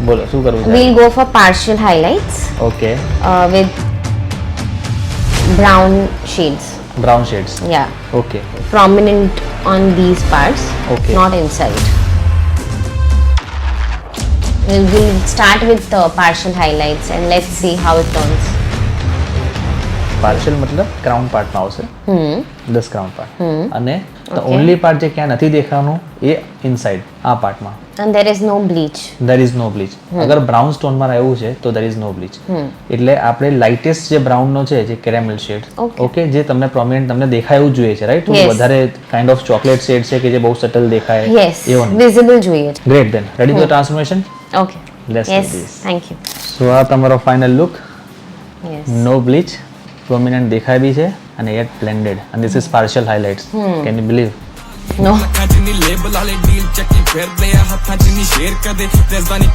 બોલો શું કરવું છે? We'll go for partial highlights okay, with brown shades. Brown shades. Yeah, okay, prominent on these parts, Okay. not inside. We'll start with the partial highlights and let's see how it turns. Partial મતલબ crown પાર્ટમાં આવશે, 10 crown part, અને the Okay. Only part જે ક્યાં નથી દેખાવાનું એ inside આ પાર્ટમાં. And there is no bleach. There is no bleach. અગર બ્રાઉન સ્ટોનમાં રહેવું છે તો ધેર ઇઝ નો બ્લીચ. એટલે આપણે લાઇટેસ્ટ જે બ્રાઉનનો છે, જે કેરેમલ શેડ, Okay. ઓકે, જે તમને પ્રોમિનન્ટ તમને દેખાય એવું જોઈએ છે, રાઈટ? Yes. વધારે કાઇન્ડ ઓફ ચોકલેટ શેડ છે કે જે બહુ સટલ દેખાય, Yes, એવો નહીં. visible જોઈએ. Great, then ready for transformation. Okay. Let's do Yes, this. thank you. So આ તમારો final look. Yes. No bleach, prominent દેખાય બી છે અને yet blended, and this is partial highlights. Can you believe? No. ਲੱਖਾਂ ਜਿੰਨੀ label ਵਾਲੇ deal ਚੱਕੀ ਫਿਰਦੇ ਆ ਹੱਥਾਂ ਜਿੰਨੀ ਸ਼ੇਅਰ ਕਦੇ ਰਜ਼ਦਾਨੀ